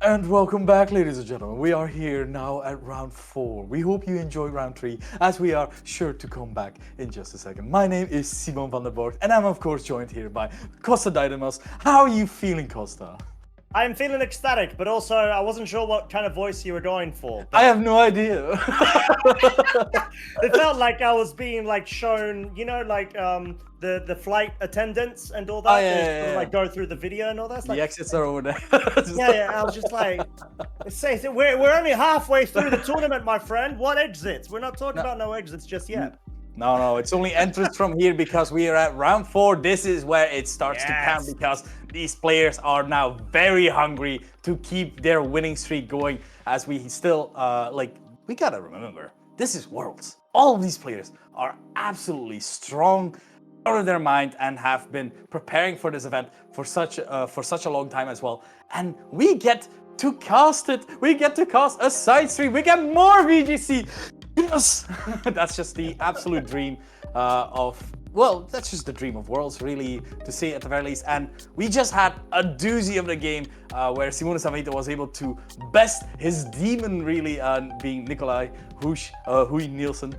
And welcome back, ladies and gentlemen. We are here now at round 4. We hope you enjoy round 3, as we are sure to come back in just a second. My name is Simon van der Borg, and I'm of course joined here by Costa Didymos. How are you feeling, Costa? I'm feeling ecstatic, but also I wasn't sure what kind of voice you were going for. I have no idea. It felt like I was being like shown, the flight attendants and all that. yeah, They yeah, sort of, yeah. like go through the video and all that. It's The like, exits are over there. yeah. I was just like, we're only halfway through the tournament, my friend. What exits? We're not talking about no exits just yet. No, it's only entrance from here because we are at round 4. This is where it starts to count because these players are now very hungry to keep their winning streak going. As we still, we gotta remember, this is Worlds. All of these players are absolutely strong, out of their mind, and have been preparing for this event for such a long time as well. And we get to cast it. We get to cast a side stream. We get more VGC. Yes! That's just the absolute dream that's just the dream of Worlds, really, to say at the very least. And we just had a doozy of the game where Simone Samita was able to best his demon, really, being Nikolai Huy Nielsen,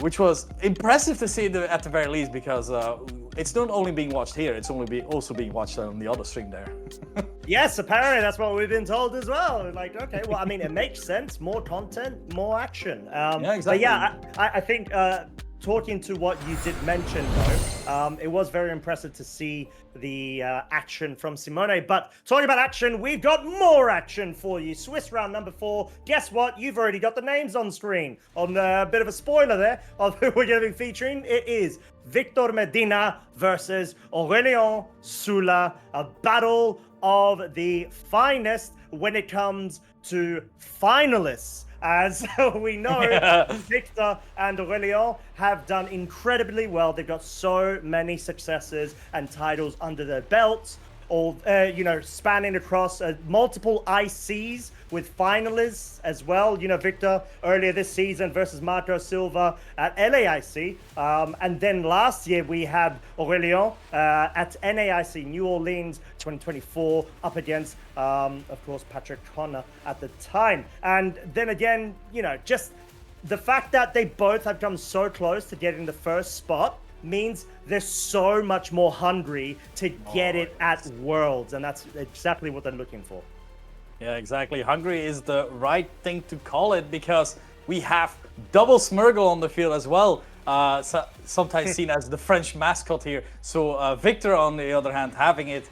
which was impressive to see at the very least, because it's not only being watched here, it's also being watched on the other stream there. Yes, apparently that's what we've been told as well. Like, okay, well, I mean, it makes sense. More content, more action. Yeah, exactly. But yeah, I think talking to what you did mention, though, it was very impressive to see the action from Simone. But talking about action, we've got more action for you. Swiss round number 4. Guess what? You've already got the names on screen. On a bit of a spoiler there of who we're going to be featuring. It is Víctor Medina versus Aurélien Soula, a battle of the finest when it comes to finalists. As we know, Victor and Aurélien have done incredibly well. They've got so many successes and titles under their belts, all spanning across multiple ICs with finalists as well. You know, Victor earlier this season versus Marco Silva at LAIC. And then last year we had Aurélien at NAIC New Orleans 2024 up against, of course, Patrick Connor at the time. And then again, just the fact that they both have come so close to getting the first spot means they're so much more hungry to get it at Worlds, and that's exactly what they're looking for. Yeah, exactly. Hungry is the right thing to call it, because we have double Smurgle on the field as well, sometimes seen as the French mascot here. So Victor, on the other hand, having it,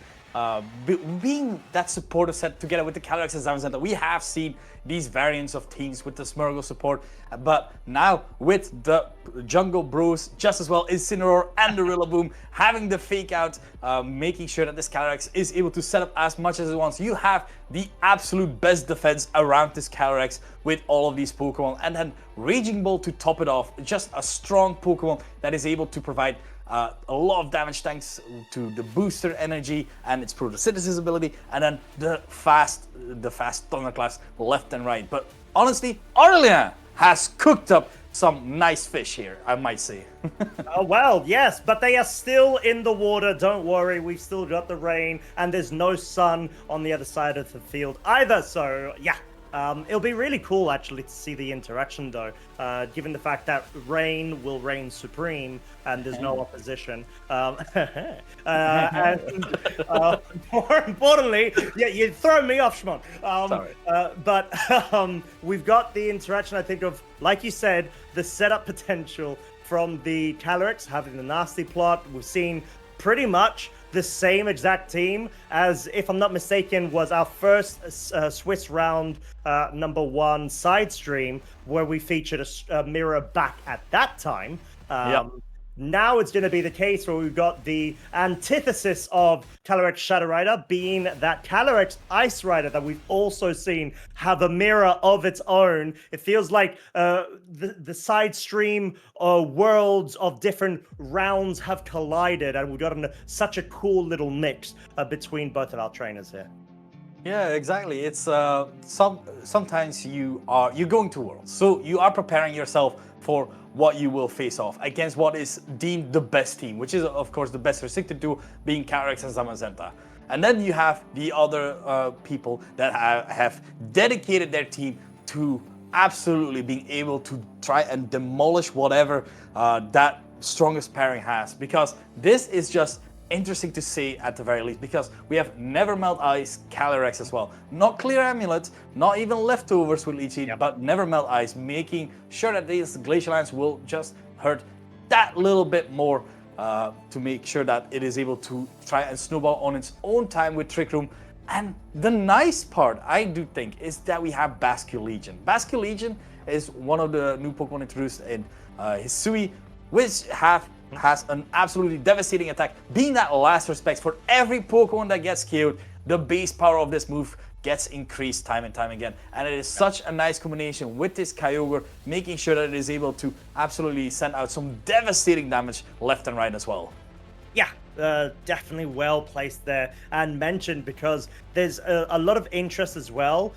being that supportive set together with the Calyrex and Zamazenta. We have seen these variants of teams with the Smurgle support, but now with the Jungle Bros just as well, Incineroar and the Rillaboom having the fake out, making sure that this Calyrex is able to set up as much as it wants. You have the absolute best defense around this Calyrex with all of these Pokemon, and then Raging Ball to top it off. Just a strong Pokemon that is able to provide a lot of damage thanks to the booster energy and its photosynthesis ability, and then the fast Thunderclaps left and right. But honestly, Aurélien has cooked up some nice fish here, I might say. Oh, well, yes, but they are still in the water. Don't worry, we've still got the rain, and there's no sun on the other side of the field either. So, yeah. It'll be really cool, actually, to see the interaction, though, given the fact that rain will reign supreme and there's no opposition. More importantly, yeah, you're throwing me off, Shimon. Sorry. But we've got the interaction, I think, of, like you said, the setup potential from the Calyrex having the nasty plot. We've seen pretty much the same exact team as, if I'm not mistaken, was our first Swiss round number 1 side stream, where we featured a mirror back at that time. Now it's going to be the case where we've got the antithesis of Calyrex Shadow Rider being that Calyrex Ice Rider that we've also seen have a mirror of its own. It feels like the side stream worlds of different rounds have collided, and we've gotten such a cool little mix between both of our trainers here. Yeah, exactly. It's sometimes you're going to Worlds, so you are preparing yourself for what you will face off against what is deemed the best team, which is of course the best restricted duo being Calyrex and Zamazenta. And then you have the other people that have dedicated their team to absolutely being able to try and demolish whatever that strongest pairing has, because this is just interesting to see at the very least, because we have Never Melt Ice, Calyrex as well. Not Clear Amulet, not even leftovers with Leech Seed, but Never Melt Ice, making sure that these Glacial Lines will just hurt that little bit more to make sure that it is able to try and snowball on its own time with Trick Room. And the nice part, I do think, is that we have Bascule Legion. Bascule Legion is one of the new Pokemon introduced in Hisui, which has an absolutely devastating attack, being that last respect for every Pokemon that gets killed. The base power of this move gets increased time and time again, and it is such a nice combination with this Kyogre, making sure that it is able to absolutely send out some devastating damage left and right as well. Yeah, definitely well placed there and mentioned, because there's a lot of interest as well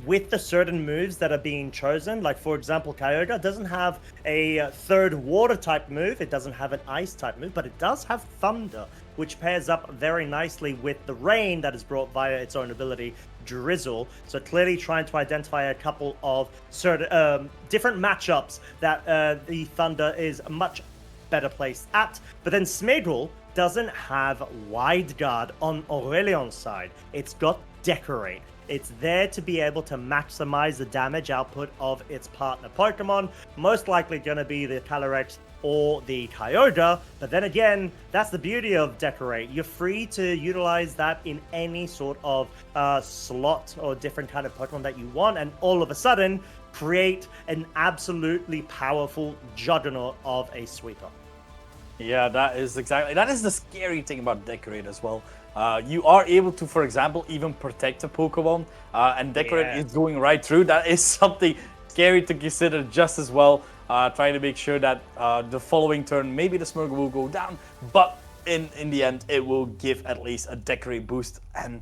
with the certain moves that are being chosen. Like, for example, Kyogre doesn't have a third water type move, it doesn't have an ice type move, but it does have Thunder, which pairs up very nicely with the rain that is brought via its own ability, Drizzle. So clearly trying to identify a couple of certain different matchups that the Thunder is much better placed at. But then Smeagol doesn't have Wide Guard on Aurélion's side. It's got Decorate. It's there to be able to maximize the damage output of its partner Pokemon, most likely going to be the Calyrex or the Kyogre. But then again, that's the beauty of Decorate. You're free to utilize that in any sort of slot or different kind of Pokemon that you want, and all of a sudden create an absolutely powerful juggernaut of a sweeper. Yeah, that is the scary thing about Decorate as well. You are able to, for example, even protect a Pokemon, and Decorate is going right through. That is something scary to consider just as well. Trying to make sure that the following turn, maybe the Smeargle will go down, but in the end, it will give at least a Decorate boost. And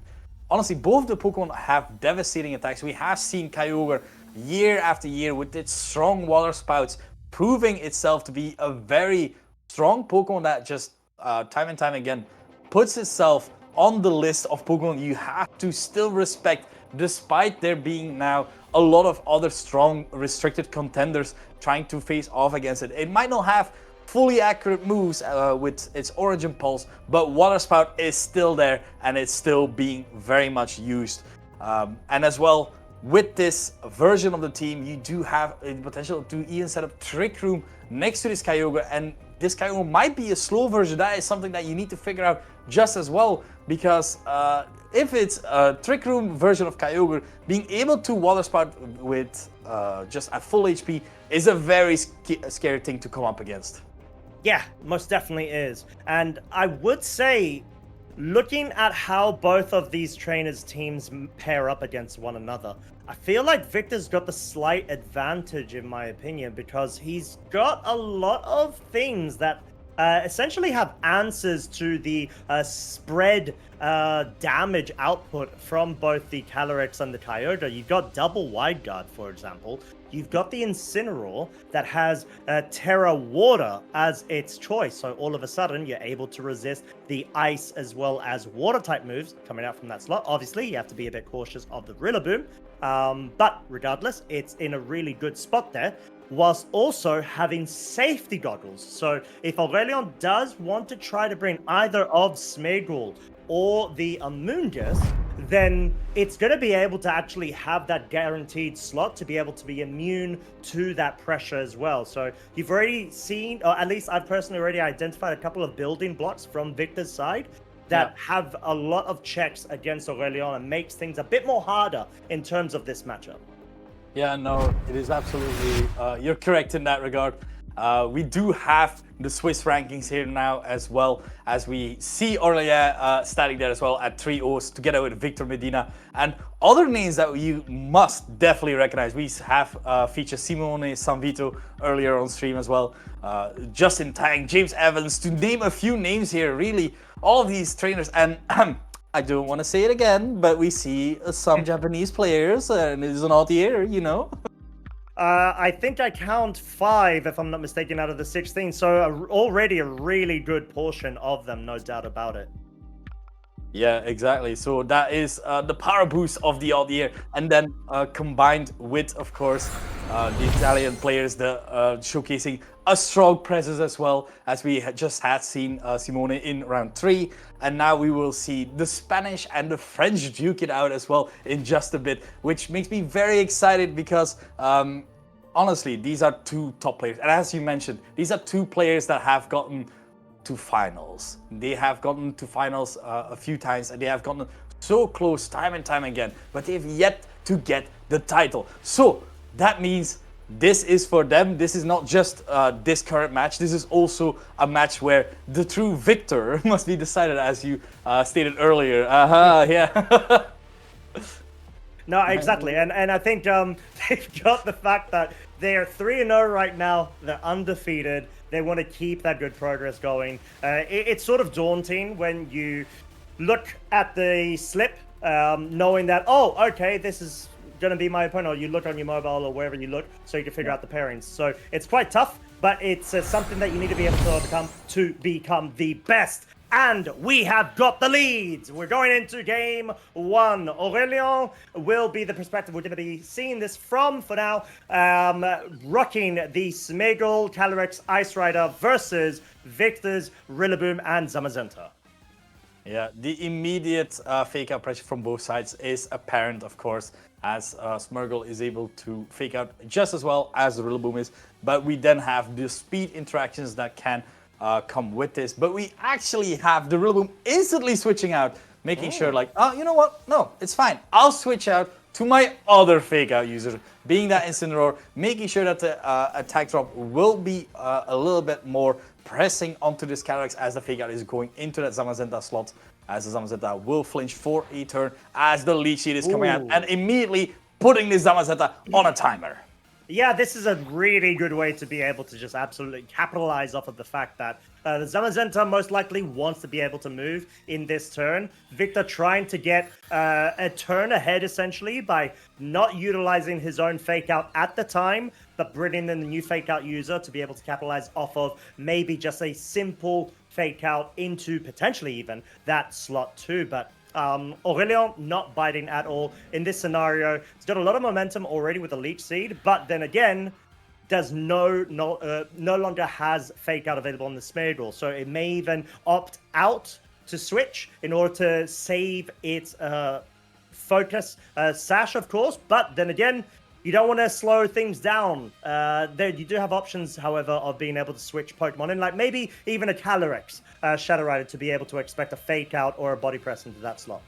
honestly, both the Pokemon have devastating attacks. We have seen Kyogre year after year with its strong water spouts, proving itself to be a very strong Pokemon that just time and time again puts itself on the list of Pokemon you have to still respect, despite there being now a lot of other strong restricted contenders trying to face off against it. It might not have fully accurate moves with its Origin Pulse, but Water Spout is still there and it's still being very much used. And as well, with this version of the team, you do have a potential to even set up Trick Room next to this Kyogre, and this Kyogre might be a slow version. That is something that you need to figure out just as well, because if it's a Trick Room version of Kyogre, being able to Water Spout with just at full HP is a very scary thing to come up against. Yeah, most definitely is. And I would say, looking at how both of these trainers' teams pair up against one another, I feel like Victor's got the slight advantage, in my opinion, because he's got a lot of things that essentially have answers to the spread damage output from both the Calyrex and the Kyogre. You've got double Wide Guard, for example. You've got the Incineroar that has Terra Water as its choice. So all of a sudden, you're able to resist the Ice as well as Water type moves coming out from that slot. Obviously, you have to be a bit cautious of the Rillaboom. But regardless, it's in a really good spot there, whilst also having safety goggles. So if Aurélien does want to try to bring either of Smeagol or the Amoonguss, then it's going to be able to actually have that guaranteed slot to be able to be immune to that pressure as well. So you've already seen, or at least I've personally already identified a couple of building blocks from Victor's side that have a lot of checks against Aurélien and makes things a bit more harder in terms of this matchup. Yeah, no, it is absolutely, you're correct in that regard. We do have the Swiss rankings here now, as well as we see Aurélien standing there as well at 3-0s together with Víctor Medina and other names that you must definitely recognize. We have featured Simone Sanvito earlier on stream as well, Justin Tang, James Evans, to name a few names here. Really, all of these trainers, and I don't want to say it again, but we see some Japanese players, and it's not here, you know. I think I count 5, if I'm not mistaken, out of the 16. So already a really good portion of them, no doubt about it. Yeah, exactly. So that is the power boost of the odd year, and then combined with, of course, the Italian players, showcasing a strong presence as well, as we just had seen Simone in round 3, and now we will see the Spanish and the French duke it out as well in just a bit, which makes me very excited because. Honestly, these are two top players, and as you mentioned, these are two players that have gotten to finals. They have gotten to finals a few times, and they have gotten so close time and time again, but they've yet to get the title. So that means this is for them. This is not just this current match. This is also a match where the true victor must be decided, as you stated earlier. Yeah. No, exactly, and I think they've got the fact that they're 3-0 right now. They're undefeated. They want to keep that good progress going. It's sort of daunting when you look at the slip, knowing that, oh, okay, this is going to be my opponent. Or you look on your mobile or wherever you look, so you can figure out the pairings. So it's quite tough, but it's something that you need to be able to become the best. And we have got the leads. We're going into game 1. Aurélien will be the perspective we're going to be seeing this from for now. Rocking the Smeagol Calyrex Ice Rider versus Victor's Rillaboom and Zamazenta. Yeah, the immediate fake out pressure from both sides is apparent, of course, as Smeagol is able to fake out just as well as the Rillaboom is. But we then have the speed interactions that can come with this, but we actually have the Rillaboom instantly switching out, making sure like, oh, you know what? No, it's fine. I'll switch out to my other fake out user, being that Incineroar, making sure that the attack drop will be a little bit more pressing onto this Calyrex as the fake out is going into that Zamazenta slot, as the Zamazenta will flinch for a turn as the Leech Seed is coming out and immediately putting the Zamazenta on a timer. Yeah, this is a really good way to be able to just absolutely capitalize off of the fact that the Zamazenta most likely wants to be able to move in this turn. Victor trying to get a turn ahead, essentially, by not utilizing his own fake out at the time, but bringing in the new fake out user to be able to capitalize off of maybe just a simple fake out into potentially even that slot too. But Aurélien not biting at all in this scenario. He's got a lot of momentum already with the Leech Seed, but then again, does no longer has fake out available on the Smeagol, so it may even opt out to switch in order to save its focus sash, of course. But then again, you don't want to slow things down. You do have options, however, of being able to switch Pokemon in, like maybe even a Calyrex Shadow Rider to be able to expect a fake out or a body press into that slot.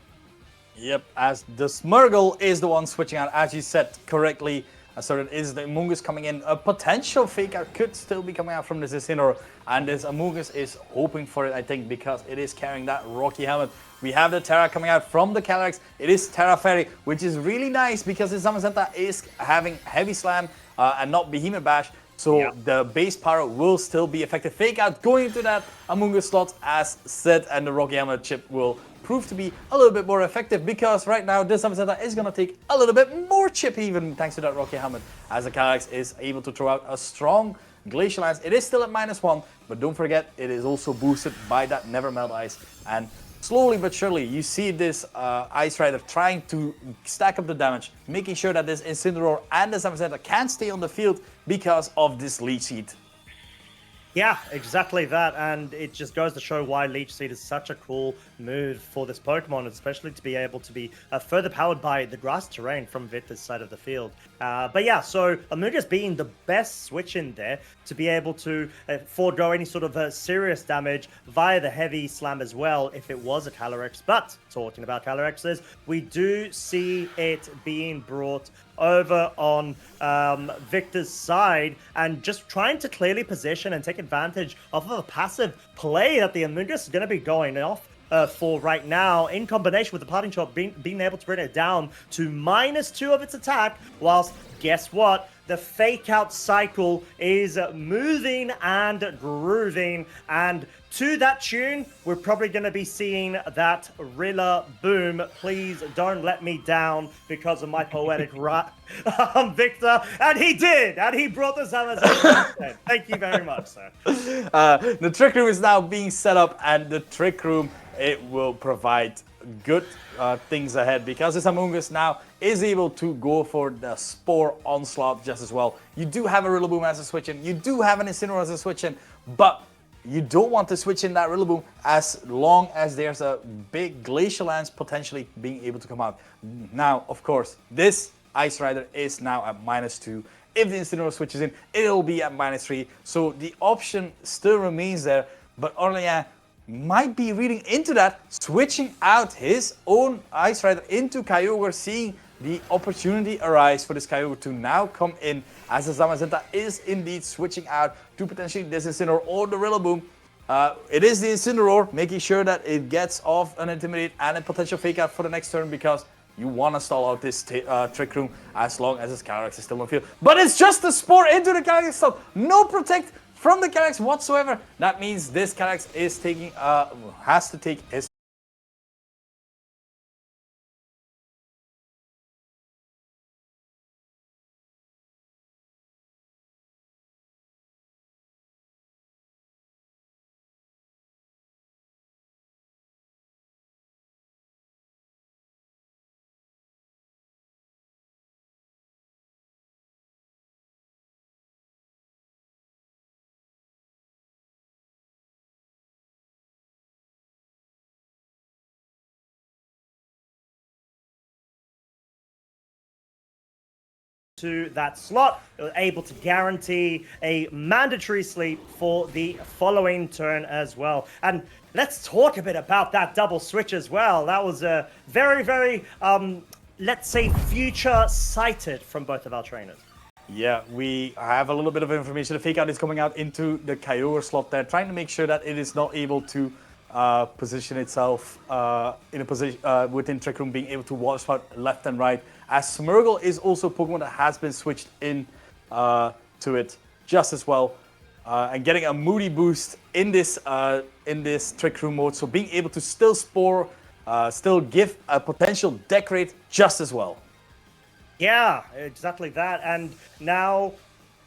Yep, as the Smeagol is the one switching out, as you said correctly. So it is the Amoonguss coming in. A potential fake out could still be coming out from this Incineroar, and this Amoonguss is hoping for it, I think, because it is carrying that Rocky Helmet. We have the Terra coming out from the Calyrex. It is Terra Fairy, which is really nice because the Zamazenta is having Heavy Slam and not Behemoth Bash. So the base power will still be effective. Fake out going into that Amoonguss slot as said, and the Rocky Helmet chip will prove to be a little bit more effective because right now this Zamazenta is going to take a little bit more chip even thanks to that Rocky Helmet, as the Calyrex is able to throw out a strong Glacial Lance. It is still at -1, but don't forget it is also boosted by that Never Melt Ice, and slowly but surely you see this Ice Rider trying to stack up the damage, making sure that this Incineroar and the Zamazenta can stay on the field because of this Leech Seed. Yeah, exactly that, and it just goes to show why Leech Seed is such a cool move for this Pokemon, especially to be able to be further powered by the grass terrain from Victor's side of the field. But yeah, so Amoonguss being the best switch in there to be able to forego any sort of serious damage via the Heavy Slam as well if it was a Calyrex. But talking about Calyrexes, we do see it being brought over on Victor's side and just trying to clearly position and take advantage of a passive play that the Amoonguss is going to be going off for right now, in combination with the Parting Shot being able to bring it down to -2 of its attack, whilst, guess what? The fake out cycle is moving and grooving, and to that tune, we're probably going to be seeing that Rillaboom. Please don't let me down because of my poetic Victor, and he did, and he brought this on as a Thank you very much, sir. The Trick Room is now being set up, and the Trick Room, it will provide good things ahead, because this Amoonguss now is able to go for the Spore Onslaught just as well. You do have a Rillaboom as a switch in, you do have an Incineroar as a switch in, but you don't want to switch in that Rillaboom as long as there's a big Glacial Lance potentially being able to come out. Now, of course, this Ice Rider is now at -2. If the Incineroar switches in, it'll be at -3. So the option still remains there, but Aurélien might be reading into that, switching out his own Ice Rider into Kyogre, seeing the opportunity arise for this Kyogre to now come in, as the Zamazenta is indeed switching out to potentially this Incineroar or the Rillaboom. It is the Incineroar, making sure that it gets off an Intimidate and a potential Fake Out for the next turn, because you want to stall out this Trick Room as long as this Calyrex is still on field. But it's just the Spore into the Calyrex itself. No Protect from the Calyrex whatsoever. That means this Calyrex is taking, has to take his to that slot, able to guarantee a mandatory sleep for the following turn as well. And let's talk a bit about that double switch as well. That was a very, let's say, future sighted from both of our trainers. Yeah, we have a little bit of information. The Fake Out is coming out into the Kyogre slot there, trying to make sure that it is not able to position itself in a position within Trick Room, being able to wall spout left and right. As Smeargle is also a Pokemon that has been switched in to it just as well, and getting a Moody boost in this Trick Room mode. So being able to still Spore, still give a potential Decorate just as well. Yeah, exactly that. And now,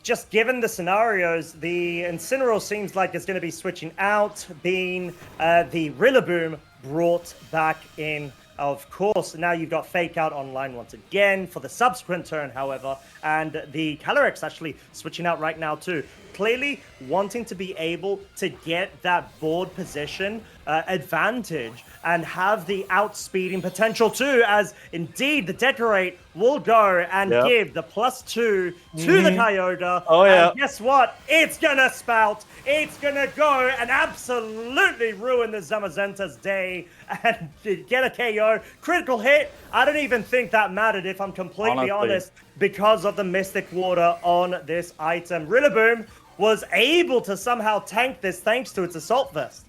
just given the scenarios, the Incineroar seems like it's going to be switching out, being the Rillaboom brought back in. Of course, now you've got Fake Out online once again for the subsequent turn, however, and the Calyrex actually switching out right now too. Clearly wanting to be able to get that board position advantage and have the outspeeding potential too, as indeed the Decorate will go and give the +2 to the Kyogre. Oh yeah. And guess what? It's gonna spout. It's gonna go and absolutely ruin the Zamazenta's day and get a KO. Critical hit. I don't even think that mattered, if I'm completely honest, because of the Mystic Water on this item. Rillaboom was able to somehow tank this thanks to its Assault Vest.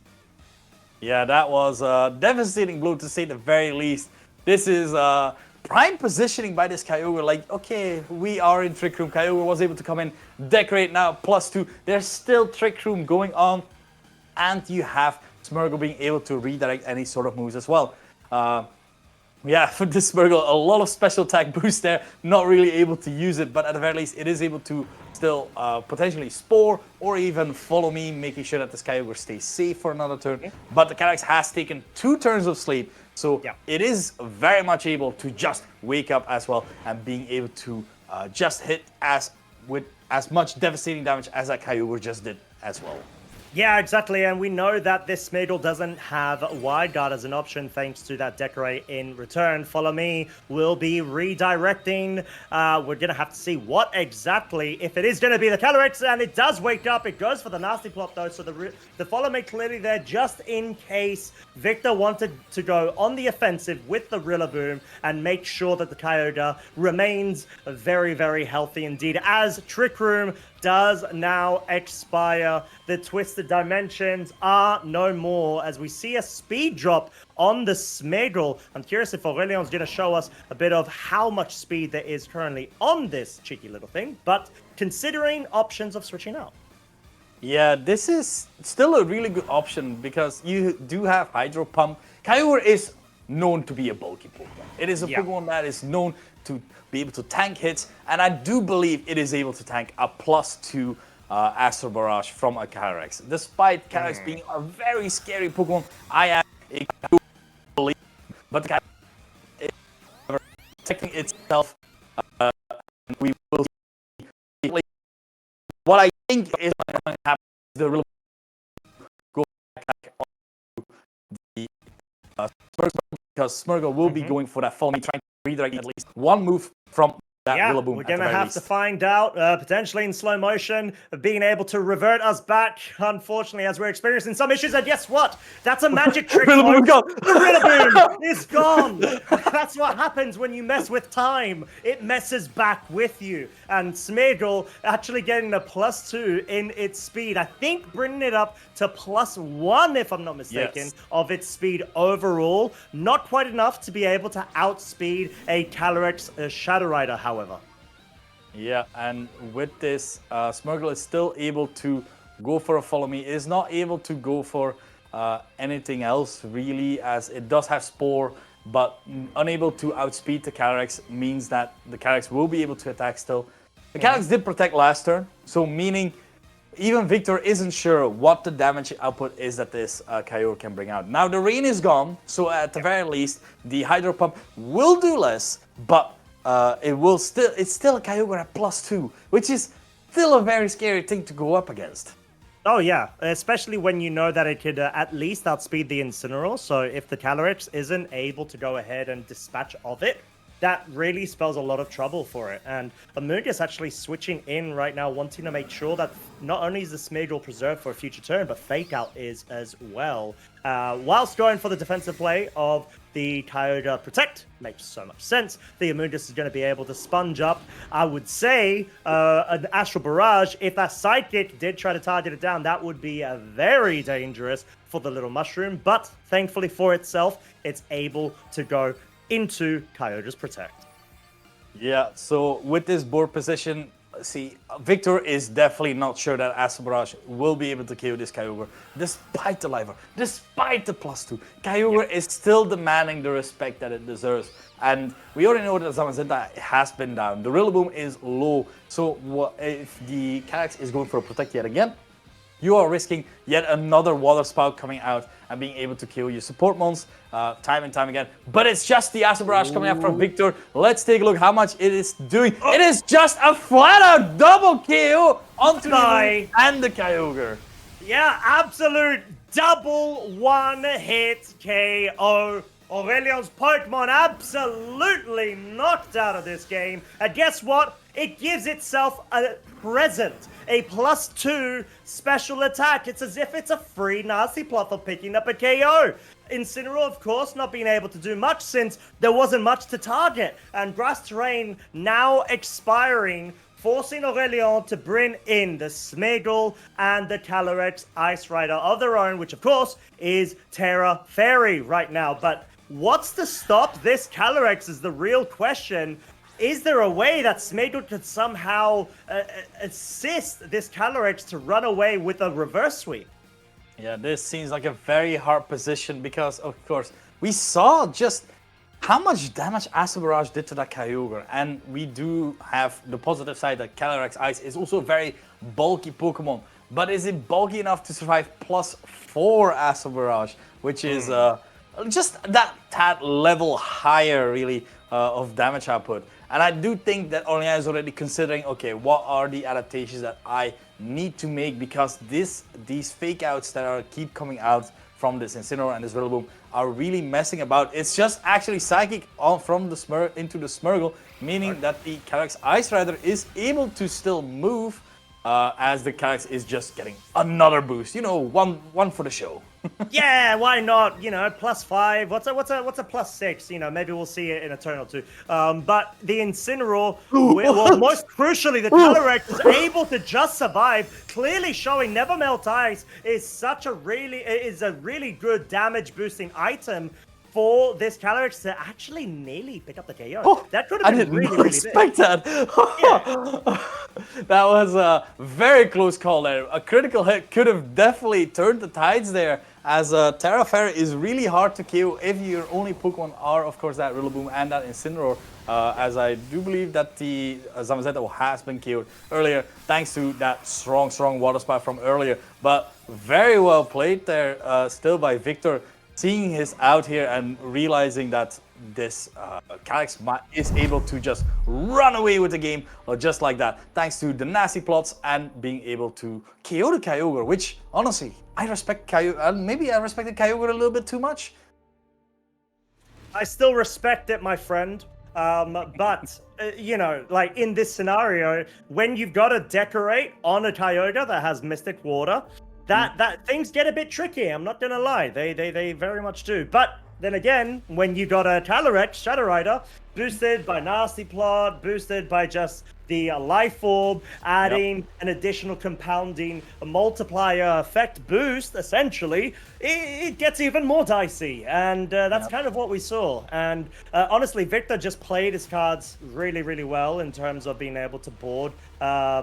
Yeah, that was a devastating blow, to say the very least. This is prime positioning by this Kyogre. Like, okay, we are in Trick Room. Kyogre was able to come in, Decorate now, +2. There's still Trick Room going on, and you have Smeargle being able to redirect any sort of moves as well. Yeah, for this Smeargle, a lot of special attack boost there. Not really able to use it, but at the very least, it is able to still potentially Spore or even Follow Me, making sure that this Kyogre stays safe for another turn. But the Calyrex has taken 2 turns of sleep, so it is very much able to just wake up as well, and being able to just hit with as much devastating damage as that Kyogre just did as well. Yeah, exactly, and we know that this Smeargle doesn't have Wide Guard as an option thanks to that Decorate in return. Follow Me will be redirecting. We're going to have to see what exactly, if it is going to be the Calyrex, and it does wake up. It goes for the Nasty Plot though, so the Follow Me clearly there just in case Victor wanted to go on the offensive with the Rillaboom and make sure that the Kyogre remains very, very healthy indeed, as Trick Room does now expire. The Twisted Dimensions are no more, as we see a speed drop on the Smeargle. I'm curious if Aurelien's going to show us a bit of how much speed there is currently on this cheeky little thing, but considering options of switching out. Yeah, this is still a really good option, because you do have Hydro Pump. Kyogre is known to be a bulky Pokemon. It is a Pokemon that is known to be able to tank hits, and I do believe it is able to tank a +2 Astral Barrage from a Calyrex. Despite Calyrex being a very scary Pokemon, I am a but the Calyrex is protecting itself. We will see. What I think is going to happen is the real go back on the Smurgle, because Smurgle will be going for that follow me, trying to redirect at least one move from that Rillaboom. We're going to have to find out, potentially in slow motion, being able to revert us back, unfortunately, as we're experiencing some issues. And guess what? That's a magic trick. Rillaboom gone. The Rillaboom is gone. That's what happens when you mess with time. It messes back with you. And Smeargle actually getting a +2 in its speed. I think bringing it up to +1, if I'm not mistaken, of its speed overall. Not quite enough to be able to outspeed a Calyrex Shadow Rider, however. Yeah, and with this, Smurgle is still able to go for a follow me. It is not able to go for anything else really, as it does have Spore, but unable to outspeed the Calyrex means that the Calyrex will be able to attack still. The Calyrex did protect last turn, so meaning even Victor isn't sure what the damage output is that this Kyogre can bring out. Now the rain is gone, so at the very least, the Hydro Pump will do less, but it's still a Kyogre at +2, which is still a very scary thing to go up against. Oh yeah, especially when you know that it could at least outspeed the Incineroar. So if the Calyrex isn't able to go ahead and dispatch of it, that really spells a lot of trouble for it. And Amoonguss actually switching in right now, wanting to make sure that not only is the Smeargle preserved for a future turn, but Fake Out is as well. Whilst going for the defensive play of the Kyogre Protect, makes so much sense. The Amoonguss is going to be able to sponge up, I would say, an Astral Barrage. If that Sidekick did try to target it down, that would be very dangerous for the little mushroom. But thankfully for itself, it's able to go into Kyogre's Protect. Yeah, so with this board position, see, Victor is definitely not sure that Astral Barrage will be able to kill this Kyogre, despite the Liver, despite the +2. Kyogre is still demanding the respect that it deserves. And we already know that Zamazenta has been down. The Rillaboom is low, so what if the Calyrex is going for a Protect yet again? You are risking yet another Water Spout coming out and being able to kill your support mons time and time again. But it's just the Astral Barrage coming out from Victor. Let's take a look how much it is doing. It is just a flat-out double KO onto the and the Kyogre. Yeah, absolute double one-hit KO. Aurelien's Pokemon absolutely knocked out of this game. And guess what? It gives itself a present, a +2 special attack. It's as if it's a free nasty plot for picking up a KO. Incineroar, of course, not being able to do much since there wasn't much to target. And Grass Terrain now expiring, forcing Aurélien to bring in the Smeargle and the Calyrex Ice Rider of their own, which of course is Terra Fairy right now. But what's to stop this Calyrex is the real question. Is there a way that Smeargle could somehow assist this Calyrex to run away with a reverse sweep? Yeah, this seems like a very hard position because, of course, we saw just how much damage Astral Barrage did to that Kyogre. And we do have the positive side that Calyrex Ice is also a very bulky Pokemon. But is it bulky enough to survive +4 Astral Barrage, which is just that tad level higher, really, of damage output. And I do think that Aurélien is already considering, okay, what are the adaptations that I need to make, because these fake outs that keep coming out from this Incineroar and this Rillaboom are really messing about. It's just actually Psychic from the into the Smeargle, meaning that the Calyrex Ice Rider is able to still move, as the Calyrex is just getting another boost. You know, one for the show. Yeah, why not? You know, +5. What's a +6? You know, maybe we'll see it in a turn or two. But the Incineroar, well, most crucially, the Calyrex is able to just survive. Clearly showing Never Melt Ice is a really good damage boosting item for this Calyrex to actually nearly pick up the KO. Oh, that could have been really big. Expect that. That was a very close call there. A critical hit could have definitely turned the tides there, as Terra Fairy is really hard to kill if your only Pokemon are, of course, that Rillaboom and that Incineroar, as I do believe that the Zamazenta has been killed earlier thanks to that strong Water Spout from earlier. But very well played there still by Victor, seeing his out here and realizing that this Calyx is able to just run away with the game or just like that, thanks to the nasty plots and being able to KO the Kyogre, which honestly, I respect Kyogre, maybe I respected Kyogre a little bit too much. I still respect it, my friend. But, you know, like in this scenario, when you've got to decorate on a Kyogre that has Mystic Water, that things get a bit tricky. I'm not gonna lie, they very much do. But then again, when you got a Calyrex Shadow Rider, boosted by Nasty Plot, boosted by just the Life Orb, adding an additional compounding multiplier effect boost, essentially, it gets even more dicey. And that's kind of what we saw. And honestly, Victor just played his cards really, really well in terms of being able to board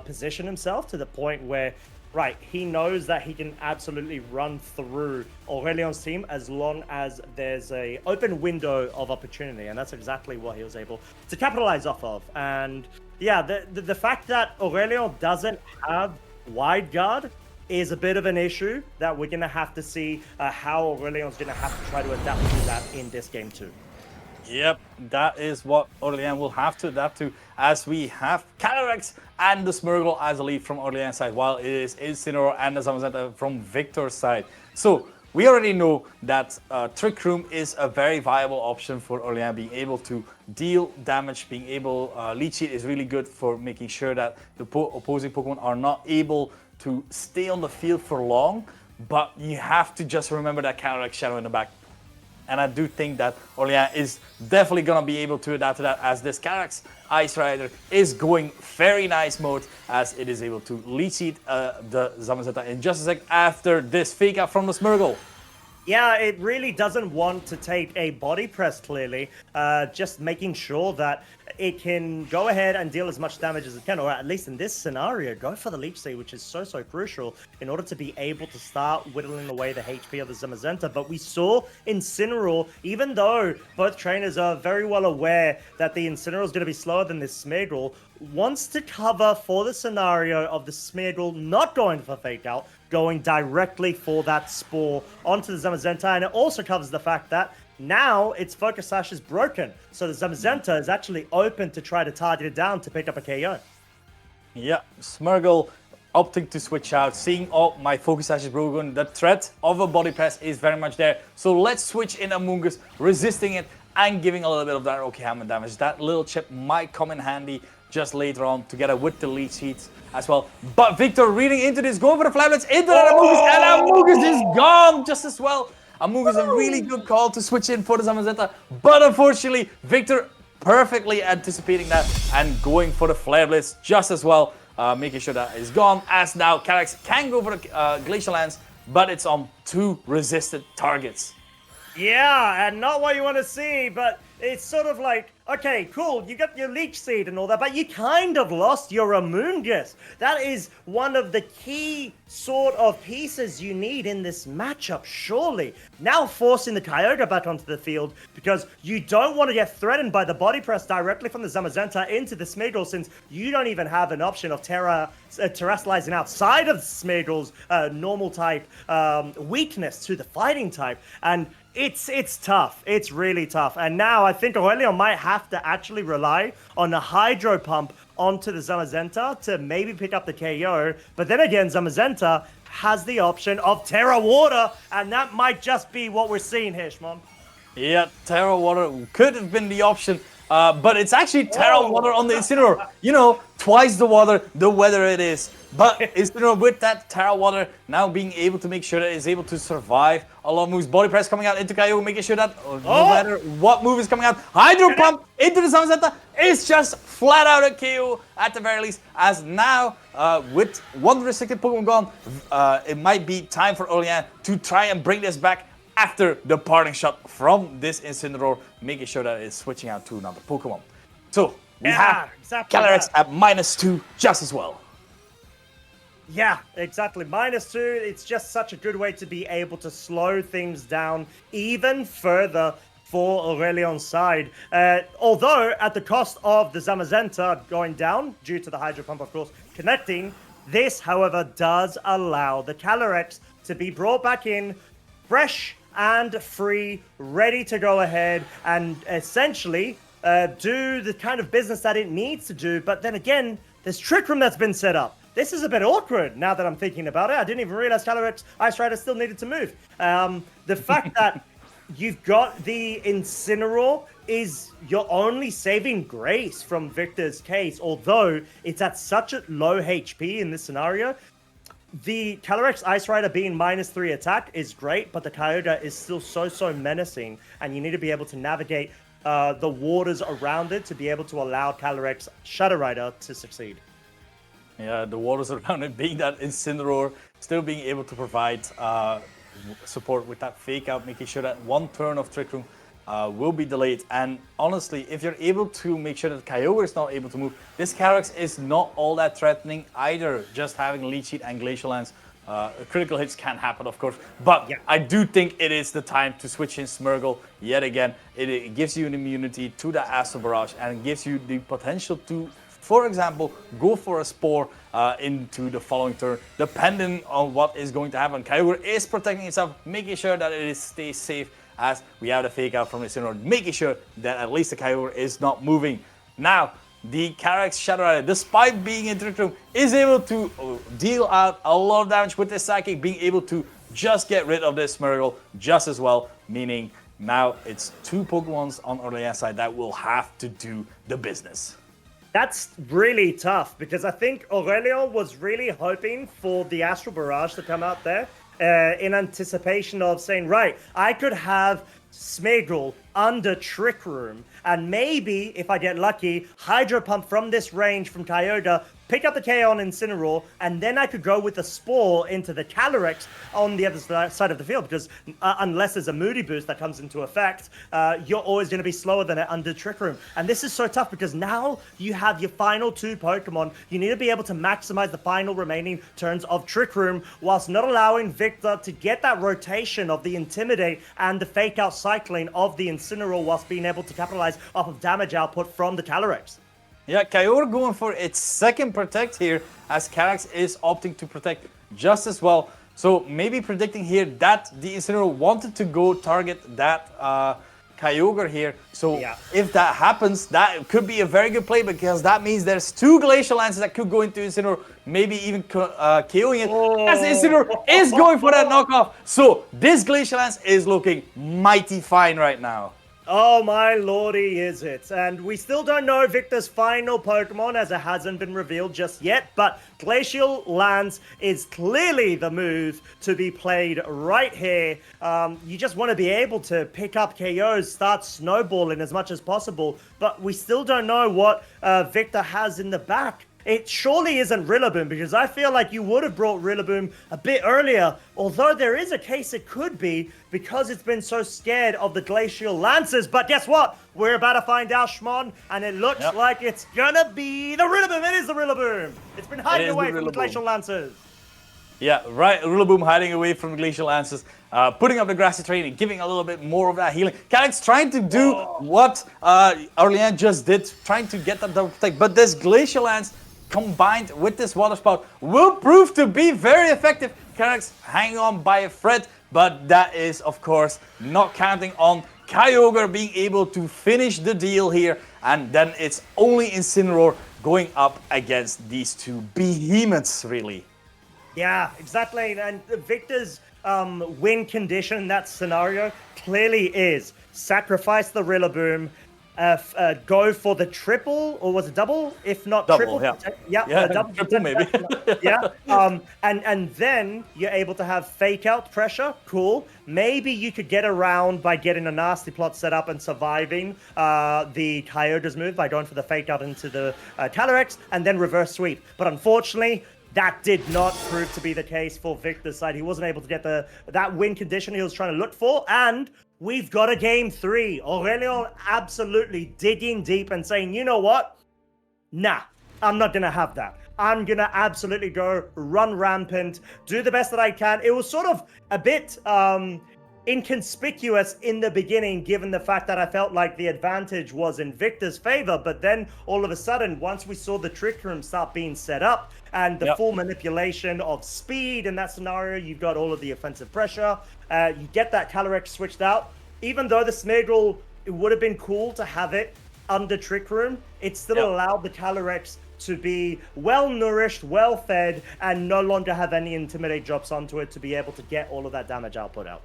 position himself to the point where right, he knows that he can absolutely run through Aurélion's team as long as there's a open window of opportunity, and that's exactly what he was able to capitalize off of. And yeah, the fact that Aurélien doesn't have wide guard is a bit of an issue that we're gonna have to see how Aurélion's gonna have to try to adapt to that in this game too. Yep, that is what Aurélien will have to adapt to, as we have Calyrex and the Smeargle as a lead from Aurelien's side, while it is Incineroar and the Zamazenta from Victor's side. So we already know that Trick Room is a very viable option for Aurélien, being able to deal damage, being able, Leech Seed is really good for making sure that the opposing Pokemon are not able to stay on the field for long, but you have to just remember that Calyrex Shadow in the back. And I do think that Aurélien is definitely going to be able to adapt to that, as this Calyrex Ice Rider is going very nice mode, as it is able to Leech Seed the Zamazenta in just a sec after this fake out from the Smeargle. Yeah, it really doesn't want to take a body press, clearly. Just making sure that it can go ahead and deal as much damage as it can, or at least in this scenario, go for the Leech Seed, which is so crucial in order to be able to start whittling away the HP of the Zamazenta. But we saw Incineroar, even though both trainers are very well aware that the Incineroar is going to be slower than this Smeargle, wants to cover for the scenario of the Smeargle not going for Fake Out, going directly for that Spore onto the Zamazenta. And it also covers the fact that now its Focus Sash is broken. So the Zamazenta is actually open to try to target it down to pick up a KO. Yeah, Smeargle opting to switch out, seeing, oh, my Focus Sash is broken. The threat of a body press is very much there. So let's switch in Amoonguss, resisting it and giving a little bit of that Okihama damage. That little chip might come in handy just later on, together with the Leech Seeds as well. But Victor reading into this, going for the Flat Blades into that Amoonguss, and Amoonguss is gone just as well. Amoonguss a really good call to switch in for the Zamazenta, but unfortunately, Victor perfectly anticipating that and going for the Flare Blitz just as well, making sure that is gone, as now Calyrex can go for the Glacial Lance, but it's on 2 resisted targets. Yeah, and not what you want to see, but it's sort of like, okay, cool, you got your Leech Seed and all that, but you kind of lost your Amoonguss. That is one of the key sort of pieces you need in this matchup, surely. Now forcing the Kyogre back onto the field, because you don't want to get threatened by the body press directly from the Zamazenta into the Smeargle, since you don't even have an option of terrestrializing outside of Smeargle's normal type weakness to the fighting type. And it's tough. It's really tough. And now I think Aurélien might have to actually rely on a Hydro Pump onto the Zamazenta to maybe pick up the KO. But then again, Zamazenta has the option of Terra Water, and that might just be what we're seeing here, Shmon. Yeah, Terra Water could have been the option, but it's actually Terra Water on the Incineroar. You know, twice the water, the weather it is. But Incineroar with that Terra Water now being able to make sure that it's able to survive a lot of moves. Body press coming out into Kyogre, making sure that no matter what move is coming out, Hydro Pump into the Zamazenta is just flat out a KO at the very least. As now, with one restricted Pokemon gone, it might be time for Aurélien to try and bring this back after the parting shot from this Incineroar, making sure that it's switching out to another Pokemon. So we have exactly Calyrex at -2 just as well. Yeah, exactly. -2. It's just such a good way to be able to slow things down even further for Aurélion's side. Although at the cost of the Zamazenta going down due to the Hydro Pump, of course, connecting. This, however, does allow the Calyrex to be brought back in fresh and free, ready to go ahead and essentially do the kind of business that it needs to do. But then again, there's Trick Room that's been set up. This is a bit awkward now that I'm thinking about it. I didn't even realize Calyrex Ice Rider still needed to move. The fact that you've got the Incineroar is your only saving grace from Victor's case, although it's at such a low HP in this scenario. The Calyrex Ice Rider being -3 attack is great, but the Kyogre is still so menacing, and you need to be able to navigate the waters around it to be able to allow Calyrex Shadow Rider to succeed. Yeah, the waters around it, being that Incineroar, still being able to provide support with that fake out, making sure that one turn of Trick Room will be delayed. And honestly, if you're able to make sure that Kyogre is not able to move, this Calyrex is not all that threatening either. Just having Leech Seed and Glacial Lance, critical hits can happen, of course. But yeah, I do think it is the time to switch in Smeargle yet again. It gives you an immunity to that Astral Barrage, and it gives you the potential to, for example, go for a Spore into the following turn, depending on what is going to happen. Kyogre is protecting itself, making sure that it stays safe as we have the fake out from the Incineroar, making sure that at least the Kyogre is not moving. Now, the Calyrex Shadow Rider, despite being in Trick Room, is able to deal out a lot of damage with this Psychic, being able to just get rid of this Smeargle just as well, meaning now it's 2 Pokemons on Aurelien's side that will have to do the business. That's really tough, because I think Aurélien was really hoping for the Astral Barrage to come out there in anticipation of saying, right, I could have Smeargle under Trick Room, and maybe, if I get lucky, Hydro Pump from this range from Kyogre, pick up the KO on Incineroar, and then I could go with the Spore into the Calyrex on the other side of the field, because unless there's a Moody Boost that comes into effect, you're always going to be slower than it under Trick Room. And this is so tough, because now you have your final 2 Pokemon. You need to be able to maximize the final remaining turns of Trick Room, whilst not allowing Victor to get that rotation of the Intimidate and the Fake Out cycling of the Incineroar, whilst being able to capitalize off of damage output from the Calyrex. Yeah, Kyogre going for its second Protect here, as Calyrex is opting to Protect just as well. So maybe predicting here that the Incineroar wanted to go target that Kyogre here. So if that happens, that could be a very good play, because that means there's 2 Glacial Lances that could go into Incineroar, maybe even KOing it, as Incineroar is going for that knockoff. So this Glacial Lance is looking mighty fine right now. Oh my lordy, is it? And we still don't know Victor's final Pokemon, as it hasn't been revealed just yet, but Glacial Lance is clearly the move to be played right here. You just want to be able to pick up KOs, start snowballing as much as possible, but we still don't know what Victor has in the back. It surely isn't Rillaboom, because I feel like you would have brought Rillaboom a bit earlier, although there is a case it could be, because it's been so scared of the Glacial Lances. But guess what? We're about to find out, Shmon, and it looks like it's gonna be the Rillaboom. It is the Rillaboom. It's been hiding away from the Glacial Lances. Yeah, right. Rillaboom hiding away from the Glacial Lances, putting up the Grassy Terrain and giving a little bit more of that healing. Calyrex trying to do what Aurélien just did, trying to get that double protect, but this Glacial Lance combined with this Water Spout will prove to be very effective. Calyrex hanging on by a thread, but that is, of course, not counting on Kyogre being able to finish the deal here, and then it's only Incineroar going up against these 2 behemoths, really. Yeah, exactly. And Victor's win condition in that scenario clearly is sacrifice the Rillaboom, go for the triple, or was it double? If not double, triple, double maybe. And then you're able to have fake out pressure. Cool. Maybe you could get around by getting a nasty plot set up and surviving the Kyogre's move by going for the fake out into the Calyrex and then reverse sweep. But unfortunately, that did not prove to be the case for Victor's side. He wasn't able to get that win condition he was trying to look for, and we've got a game 3. Aurélien absolutely digging deep and saying, you know what? Nah, I'm not going to have that. I'm going to absolutely go run rampant, do the best that I can. It was sort of a bit inconspicuous in the beginning, given the fact that I felt like the advantage was in Victor's favor. But then all of a sudden, once we saw the Trick Room start being set up and the full manipulation of speed in that scenario, you've got all of the offensive pressure. You get that Calyrex switched out. Even though the Smeargle, it would have been cool to have it under Trick Room, it still allowed the Calyrex to be well nourished, well fed, and no longer have any Intimidate drops onto it to be able to get all of that damage output out.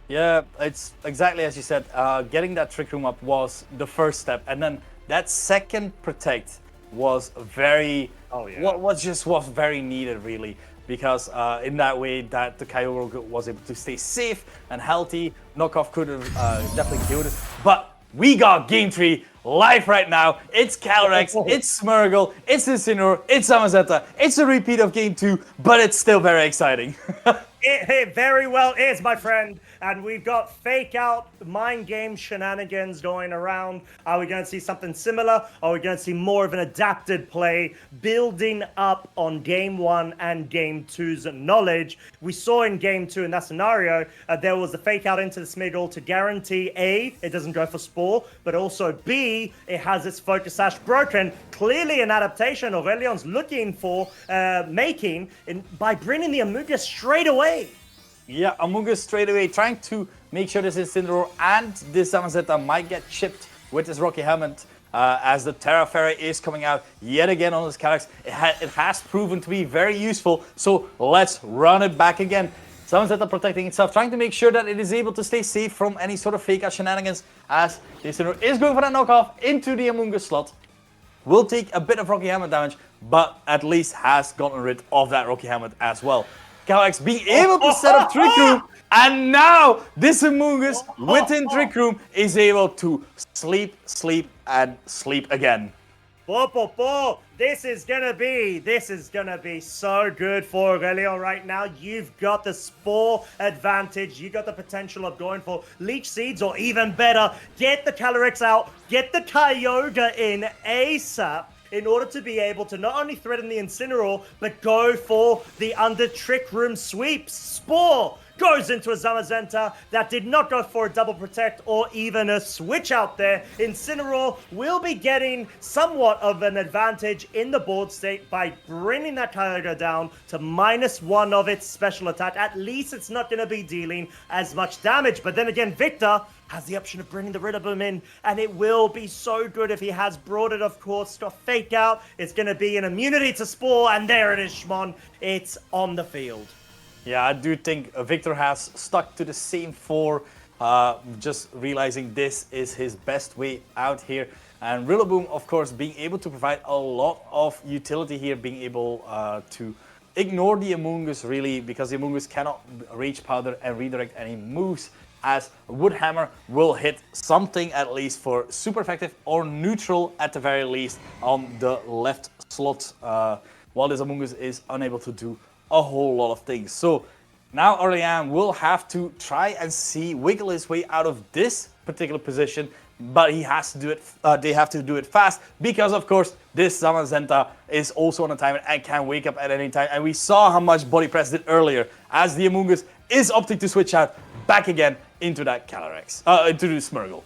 Yeah, it's exactly as you said. Getting that Trick Room up was the first step, and then that second Protect was very, was very needed really, because in that way that the Kyogre was able to stay safe and healthy. Knockoff could have definitely killed it, but we got Game 3 live right now. It's Calyrex, it's Smeargle, it's Incineroar, it's Zamazenta. It's a repeat of Game 2, but it's still very exciting. It very well is, my friend. And we've got fake out mind game shenanigans going around. Are we going to see something similar? Are we going to see more of an adapted play building up on Game 1 and Game 2's knowledge? We saw in Game 2 in that scenario, there was a fake out into the Smeargle to guarantee A, it doesn't go for Spore, but also B, it has its Focus Sash broken. Clearly an adaptation Aurélion's looking for making by bringing the Amoonguss straight away. Yeah, Amoonguss straight away, trying to make sure this Incineroar and this Zamazenta might get chipped with this Rocky Helmet as the Terra Fairy is coming out yet again on this Calyrex. It has proven to be very useful, so let's run it back again. Zamazenta protecting itself, trying to make sure that it is able to stay safe from any sort of fake out shenanigans, as the Incineroar is going for that knockoff into the Amoonguss slot. Will take a bit of Rocky Helmet damage, but at least has gotten rid of that Rocky Helmet as well. Calyrex being able to set up Trick Room, and now this Amoonguss within Trick Room is able to sleep, and sleep again. This is gonna be so good for Aurélien right now. You've got the Spore advantage. You got the potential of going for Leech Seeds, or even better, get the Calyrex out, get the Kyogre in ASAP, in order to be able to not only threaten the Incineroar, but go for the under Trick Room sweeps. Spore goes into a Zamazenta that did not go for a double protect or even a switch out there. Incineroar will be getting somewhat of an advantage in the board state by bringing that Kyogre down to -1 of its special attack. At least it's not going to be dealing as much damage. But then again, Victor has the option of bringing the Rillaboom in, and it will be so good if he has brought it, of course. Got fake out. It's going to be an immunity to Spore, and there it is, Shmon. It's on the field. Yeah, I do think Victor has stuck to the same 4, just realizing this is his best way out here. And Rillaboom, of course, being able to provide a lot of utility here, being able to ignore the Amoonguss really, because the Amoonguss cannot Rage Powder and redirect any moves, as Wood Hammer will hit something at least for super effective or neutral at the very least on the left slot, while this Amoonguss is unable to do a whole lot of things. So now Aurélien will have to try and wiggle his way out of this particular position, but he has to do it. They have to do it fast, because of course this Zamazenta is also on a timer and can wake up at any time. And we saw how much body press did earlier, as the Amoonguss is opting to switch out back again into that Calyrex, into the Smeargle.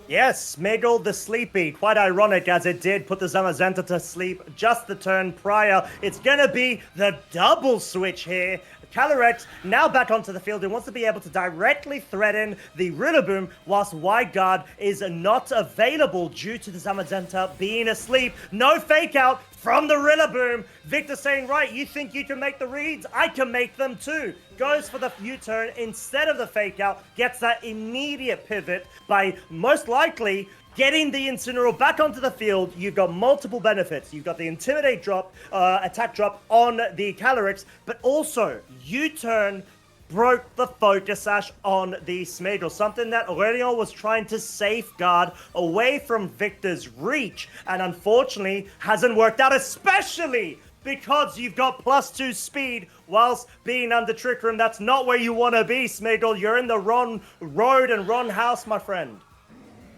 Yes, Smeargle the Sleepy. Quite ironic, as it did put the Zamazenta to sleep just the turn prior. It's gonna be the double switch here. Calyrex now back onto the field and wants to be able to directly threaten the Rillaboom, whilst Wide Guard is not available due to the Zamazenta being asleep. No fake out from the Rillaboom. Victor saying, right, you think you can make the reads? I can make them too. Goes for the U-turn instead of the fake out, gets that immediate pivot by most likely getting the Incineroar back onto the field. You've got multiple benefits. You've got the Intimidate drop, attack drop on the Calyrex, but also U-turn broke the Focus Sash on the Smeargle, something that Aurélien was trying to safeguard away from Victor's reach, and unfortunately hasn't worked out, especially because you've got +2 speed whilst being under Trick Room. That's not where you want to be, Smeargle. You're in the wrong road and wrong house, my friend.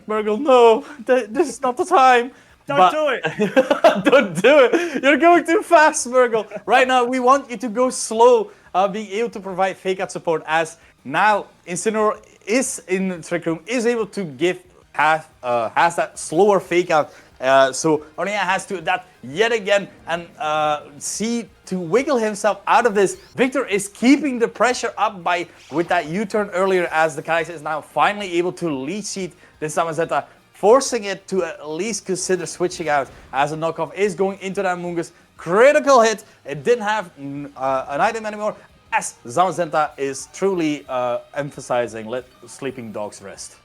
Smeargle, no, this is not the time. Don't do it. Don't do it. You're going too fast, Smeargle. Right now, we want you to go slow, being able to provide fake out support, as now Incineroar is in the Trick Room, is able to has that slower fake out. So Aurélien has to adapt yet again and see to wiggle himself out of this. Víctor is keeping the pressure up with that U-turn earlier, as the Calyrex is now finally able to lead seat this Zamazenta, forcing it to at least consider switching out, as a knockoff is going into that Amoonguss. Critical hit. It didn't have an item anymore, as Zamazenta is truly emphasizing let sleeping dogs rest.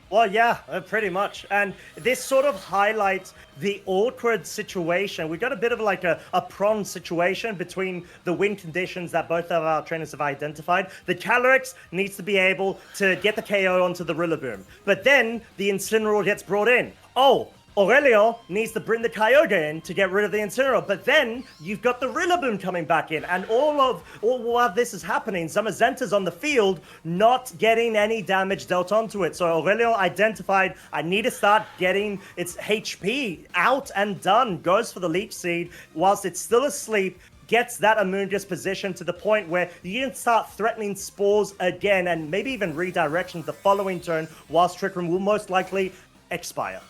Well, yeah, pretty much. And this sort of highlights the awkward situation. We've got a bit of like a prawn situation between the wind conditions that both of our trainers have identified. The Calyrex needs to be able to get the KO onto the Rillaboom. But then the Incineroar gets brought in. Oh, Aurélien needs to bring the Kyogre in to get rid of the Incineroar, but then you've got the Rillaboom coming back in, and all while this is happening, Zamazenta's on the field, not getting any damage dealt onto it. So Aurélien identified, I need to start getting its HP out and done, goes for the Leech Seed, whilst it's still asleep, gets that Amoonguss position to the point where you can start threatening Spores again, and maybe even redirections the following turn, whilst Trick Room will most likely expire.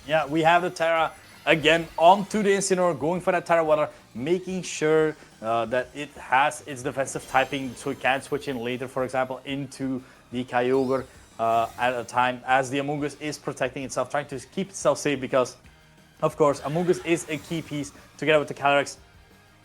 Yeah, we have the Terra again onto the Incineroar, going for that Terra Water, making sure that it has its defensive typing so it can switch in later, for example, into the Kyogre at a time as the Amoonguss is protecting itself, trying to keep itself safe because, of course, Amoonguss is a key piece together with the Calyrex,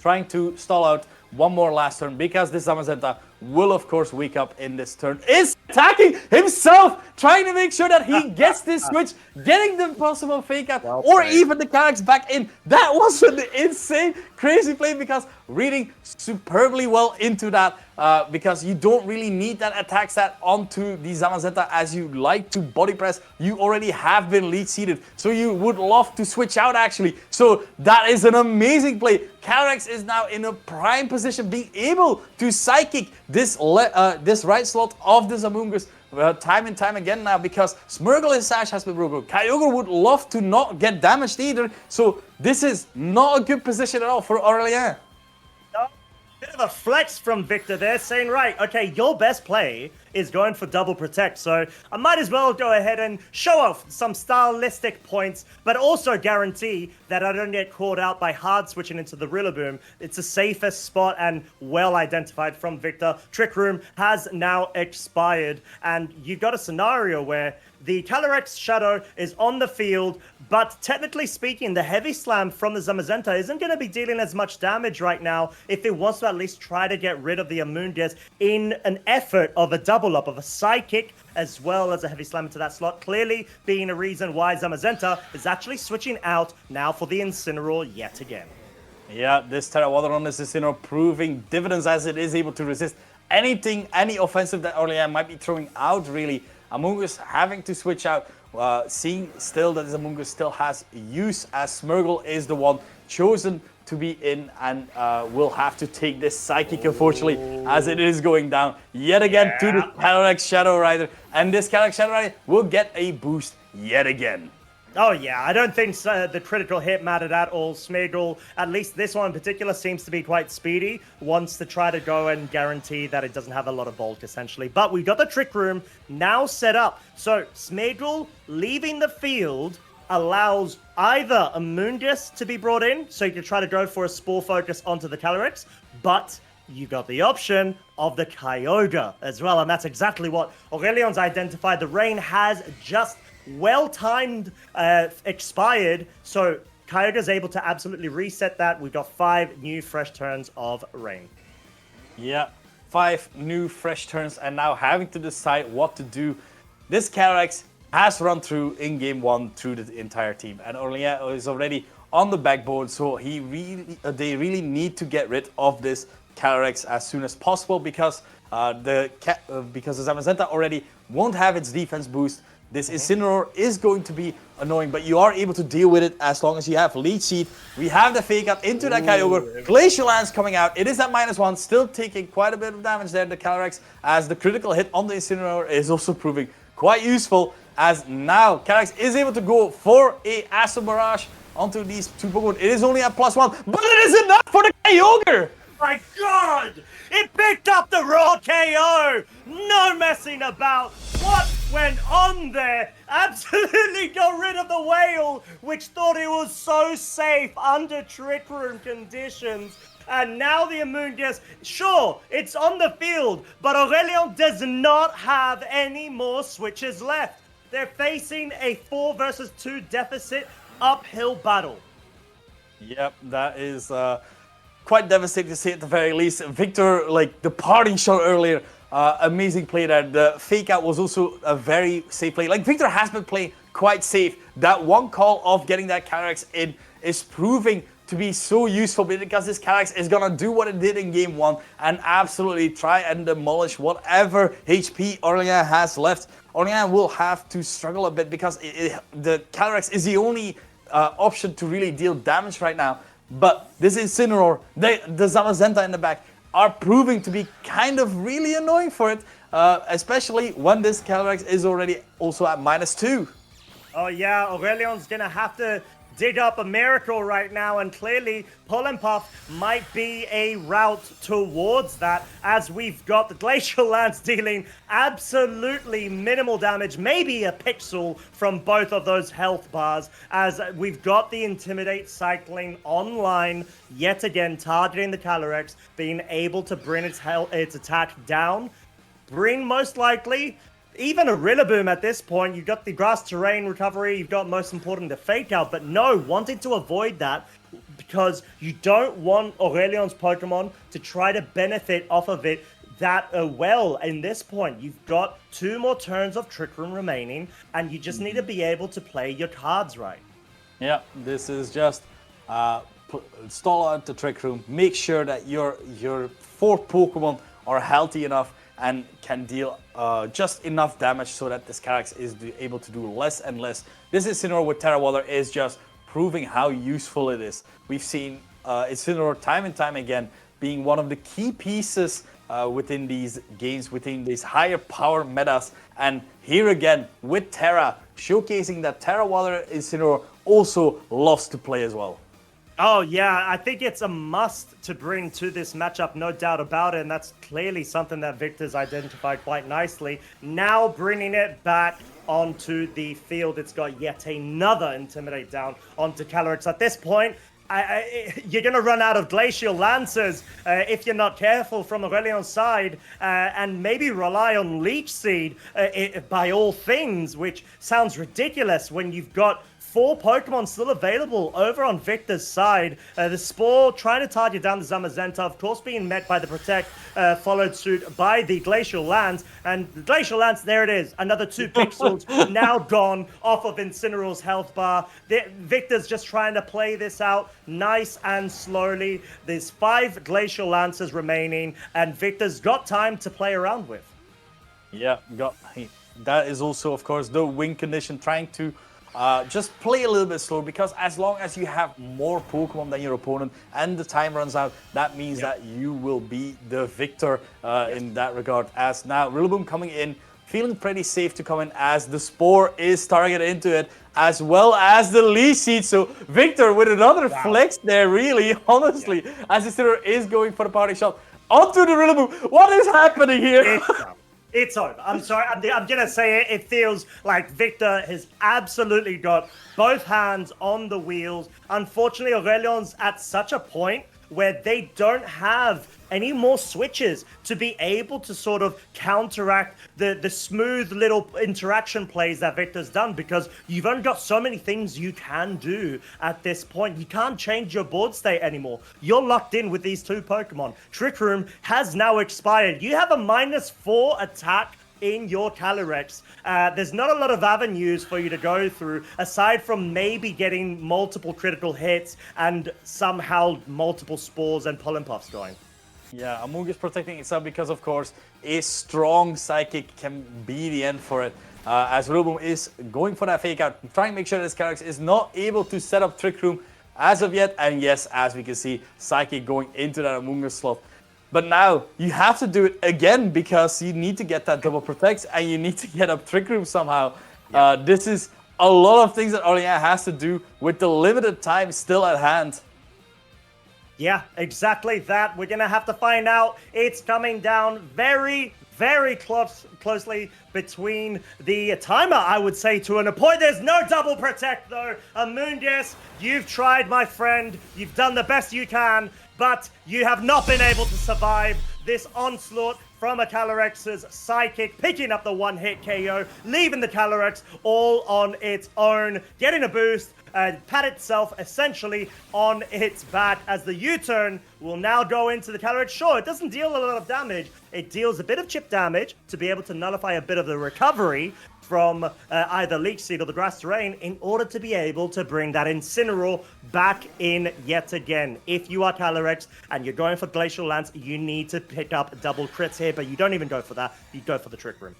trying to stall out one more last turn because this Zamazenta will, of course, wake up in this turn. Is attacking himself, trying to make sure that he gets this switch, getting the possible fake out, or even the Calyrex back in. That was an insane, crazy play because reading superbly well into that because you don't really need that attack stat onto the Zamazenta as you like to body press. You already have been lead seated, so you would love to switch out actually. So that is an amazing play. Calyrex is now in a prime position, being able to psychic this right slot of this Amoonguss time and time again now because Smeargle and Sash has been broken. Kyogre would love to not get damaged either, so this is not a good position at all for Aurélien. Bit of a flex from Víctor there, saying, right, okay, your best play is going for double protect, so I might as well go ahead and show off some stylistic points, but also guarantee that I don't get caught out by hard switching into the Rillaboom. It's the safest spot and well identified from Víctor. Trick Room has now expired, and you've got a scenario where the Calyrex Shadow is on the field, but technically speaking, the Heavy Slam from the Zamazenta isn't going to be dealing as much damage right now if it wants to at least try to get rid of the Amoonguss in an effort of a double up of a Psychic as well as a Heavy Slam into that slot, clearly being a reason why Zamazenta is actually switching out now for the Incineroar yet again. Yeah, this Terra Water on this Incineroar proving dividends as it is able to resist any offensive that Aurélien might be throwing out really. Amoonguss having to switch out, seeing still that this Amoonguss still has use as Smeargle is the one chosen to be in and will have to take this Psychic unfortunately as it is going down yet again to the Calyrex Shadow Rider, and this Calyrex Shadow Rider will get a boost yet again. Oh yeah, I don't think the critical hit mattered at all. Smeargle, at least this one in particular, seems to be quite speedy. Wants to try to go and guarantee that it doesn't have a lot of bulk, essentially. But we've got the Trick Room now set up. So Smeargle leaving the field allows either Amoonguss to be brought in, so you can try to go for a Spore Focus onto the Calyrex, but you got the option of the Kyogre as well, and that's exactly what Aurélien's identified. The rain has just well-timed expired, so Kyogre's able to absolutely reset that. We've got 5 new fresh turns of rain. Yeah, 5 new fresh turns, and now having to decide what to do. This Calyrex has run through in game 1 through the entire team, and Aurélien is already on the backboard, so they really need to get rid of this Calyrex as soon as possible because the Zamazenta already won't have its defense boost. This Incineroar is going to be annoying, but you are able to deal with it as long as you have Leech Seed. We have the Fake Out into that Kyogre. Glacial Lance coming out. It is at -1, still taking quite a bit of damage there, the Calyrex, as the critical hit on the Incineroar is also proving quite useful, as now Calyrex is able to go for a Acid Barrage onto these 2 Pokemon. It is only at +1, but it is enough for the Kyogre! My God! It picked up the raw KO. No messing about. What went on there? Absolutely got rid of the whale, which thought it was so safe under Trick Room conditions. And now the Amoonguss, sure, it's on the field, but Aurélien does not have any more switches left. They're facing a 4 versus 2 deficit uphill battle. Yep, that is quite devastating to see at the very least. Victor, like the parting shot earlier, amazing play there. The fake out was also a very safe play. Like Victor has been playing quite safe. That one call of getting that Calyrex in is proving to be so useful because this Calyrex is gonna do what it did in game 1 and absolutely try and demolish whatever HP Aurélien has left. Aurélien will have to struggle a bit because the Calyrex is the only option to really deal damage right now. But this Incineroar, the Zamazenta in the back are proving to be kind of really annoying for it, especially when this Calyrex is already also at -2. Oh yeah, Aurelien's gonna have to dig up a miracle right now, and clearly Pollen Puff might be a route towards that, as we've got the Glacial Lance dealing absolutely minimal damage, maybe a pixel from both of those health bars, as we've got the Intimidate cycling online, yet again targeting the Calyrex, being able to bring its attack down, bring most likely even a Rillaboom at this point. You've got the grass terrain recovery, you've got most important the fake out, but no, wanting to avoid that because you don't want Aurelien's Pokemon to try to benefit off of it that well. In this point, you've got 2 more turns of Trick Room remaining, and you just need to be able to play your cards right. Yeah, this is just stall out the Trick Room, make sure that your 4 Pokemon are healthy enough and can deal just enough damage so that this Calyrex is able to do less and less. This Incineroar with Terra Water is just proving how useful it is. We've seen Incineroar time and time again being one of the key pieces within these games, within these higher power metas. And here again with Terra, showcasing that Terra Water Incineroar also loves to play as well. Oh yeah, I think it's a must to bring to this matchup, no doubt about it, and that's clearly something that Victor's identified quite nicely. Now bringing it back onto the field, it's got yet another Intimidate down onto Calyrex. At this point, you're going to run out of Glacial Lancers if you're not careful from Aurelien's side, and maybe rely on Leech Seed by all things, which sounds ridiculous when you've got 4 Pokemon still available over on Victor's side. The Spore trying to target down the Zamazenta, of course being met by the Protect, followed suit by the Glacial Lance. And the Glacial Lance, there it is, another 2 pixels now gone off of Incineroar's health bar. Victor's just trying to play this out nice and slowly. There's 5 Glacial Lances remaining, and Victor's got time to play around with. Yeah, that is also, of course, the win condition, trying to just play a little bit slow, because as long as you have more Pokemon than your opponent and the time runs out, that means that you will be the victor in that regard. As now Rillaboom coming in, feeling pretty safe to come in, as the Spore is targeted into it, as well as the Leech Seed. So Victor with another flex there, really, honestly, as the Incineroar is going for the party shot onto the Rillaboom. What is happening here? It's over. I'm sorry. I'm going to say it. It feels like Victor has absolutely got both hands on the wheels. Unfortunately, Aurelien's at such a point where they don't have any more switches to be able to sort of counteract the smooth little interaction plays that Victor's done, because you've only got so many things you can do at this point. You can't change your board state anymore. You're locked in with these 2 Pokemon. Trick Room has now expired. You have a -4 attack in your Calyrex. There's not a lot of avenues for you to go through, aside from maybe getting multiple critical hits and somehow multiple Spores and Pollen Puffs going. Yeah, Amoonguss protecting itself because, of course, a strong Psychic can be the end for it. As Rillaboom is going for that fake out, trying to make sure this Calyrex is not able to set up Trick Room as of yet. And yes, as we can see, Psychic going into that Amoonguss slot. But now you have to do it again, because you need to get that double protect and you need to get up Trick Room somehow. This is a lot of things that Aurélien has to do with the limited time still at hand. Yeah, exactly that. We're going to have to find out. It's coming down very, very closely between the timer, I would say, to an point. There's no double protect, though. Amungus, you've tried, my friend. You've done the best you can, but you have not been able to survive this onslaught from a Calyrex's Psychic, picking up the one-hit KO, leaving the Calyrex all on its own, getting a boost, pat itself essentially on its back as the U-turn will now go into the Calyrex. Sure, it doesn't deal a lot of damage. It deals a bit of chip damage to be able to nullify a bit of the recovery from either Leech Seed or the Grass Terrain in order to be able to bring that Incineroar back in yet again. If you are Calyrex and you're going for Glacial Lance, you need to pick up double crits here, but you don't even go for that. You go for the Trick Room.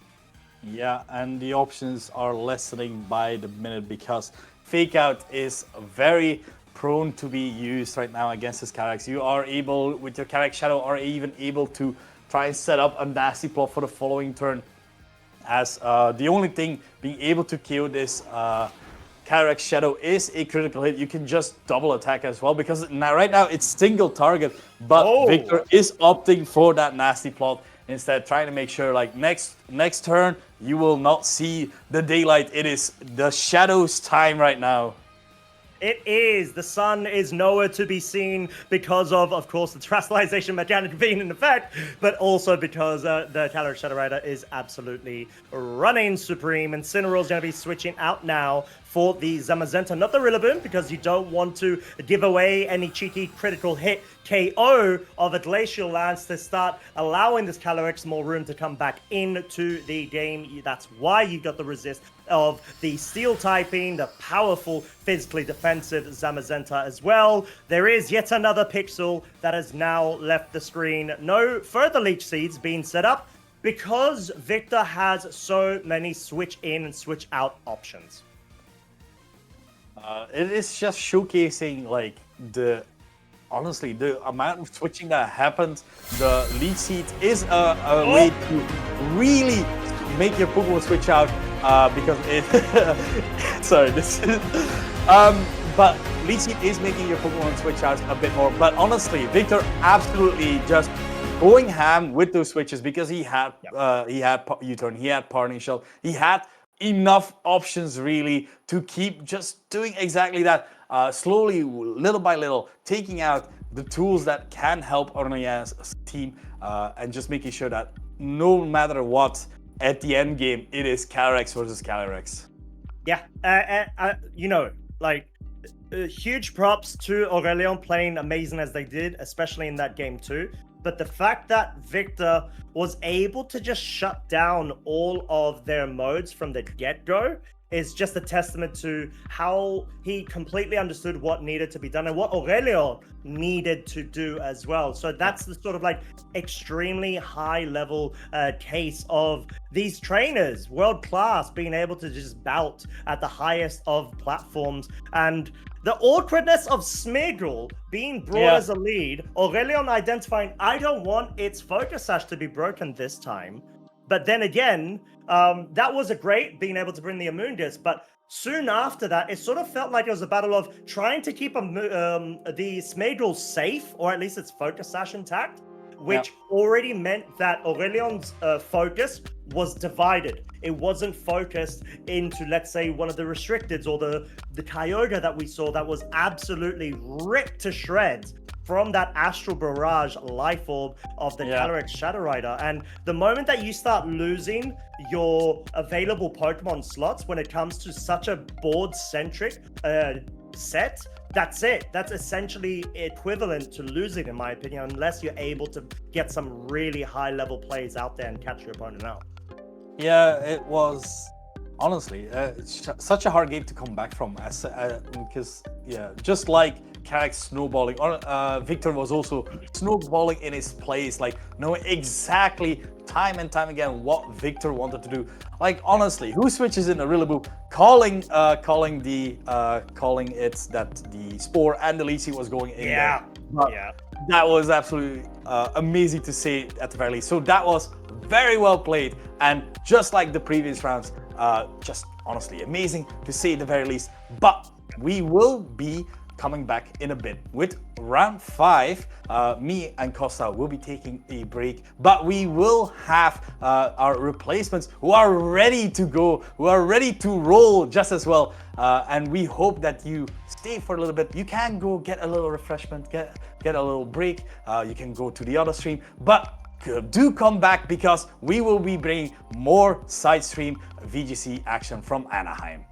Yeah, and the options are lessening by the minute because Fake Out is very prone to be used right now against this Calyrex. You are able, with your Calyrex Shadow, are even able to try and set up a nasty plot for the following turn, as the only thing being able to KO this Calyrex Shadow is a critical hit. You can just double attack as well, because now right now it's single target, but Victor is opting for that nasty plot instead, trying to make sure like next turn you will not see the daylight. It is the Shadow's time right now. It is. The sun is nowhere to be seen because of course, the terrestrialization mechanic being in effect, but also because the Calyrex Shadow Rider is absolutely running supreme. And Incineroar's going to be switching out now for the Zamazenta, not the Rillaboom, because you don't want to give away any cheeky critical hit KO of a Glacial Lance to start allowing this Calyrex more room to come back into the game. That's why you got the resist of the Steel typing, the powerful, physically defensive Zamazenta as well. There is yet another pixel that has now left the screen. No further Leech Seeds being set up because Victor has so many switch in and switch out options. It is just showcasing like honestly, the amount of switching that happens. The Leech Seed is a way to really make your Pokemon switch out because it sorry, this is but Leech Seed is making your Pokemon switch out a bit more. But honestly, Victor absolutely just going ham with those switches because he had U-turn, he had Parting Shell, he had enough options really to keep just doing exactly that. Slowly, little by little, taking out the tools that can help Aurelien's team and just making sure that no matter what, at the end game, it is Calyrex versus Calyrex. Yeah, huge props to Aurélien playing amazing as they did, especially in that game too. But the fact that Victor was able to just shut down all of their modes from the get-go is just a testament to how he completely understood what needed to be done and what Aurélien needed to do as well. So that's the sort of like extremely high level case of these trainers, world class, being able to just bout at the highest of platforms. And the awkwardness of Smeagol being brought as a lead, Aurélien identifying, I don't want its Focus Sash to be broken this time. But then again, that was a great being able to bring the Amungus, but soon after that, it sort of felt like it was a battle of trying to keep the Smeagol safe, or at least its Focus Sash intact, which already meant that Aurelien's focus was divided. It wasn't focused into, let's say, one of the Restricteds or the Kyogre that we saw that was absolutely ripped to shreds from that Astral Barrage Life Orb of the Calyrex Shadow Rider. And the moment that you start losing your available Pokemon slots when it comes to such a board-centric set, that's it. That's essentially equivalent to losing, in my opinion, unless you're able to get some really high-level plays out there and catch your opponent out. Yeah, it was honestly such a hard game to come back from, because just like Calyrex snowballing, Victor was also snowballing in his plays, like knowing exactly time and time again what Victor wanted to do. Like honestly, who switches in a Rillaboom, calling it that the Spore and the Leech Seed was going in there. But that was absolutely amazing to see at the very least. So that was very well played, and just like the previous rounds, just honestly amazing to see at the very least. But we will be coming back in a bit. With round 5, me and Costa will be taking a break, but we will have our replacements who are ready to go, who are ready to roll just as well. And we hope that you stay for a little bit. You can go get a little refreshment, get a little break. You can go to the other stream, but do come back because we will be bringing more side stream VGC action from Anaheim.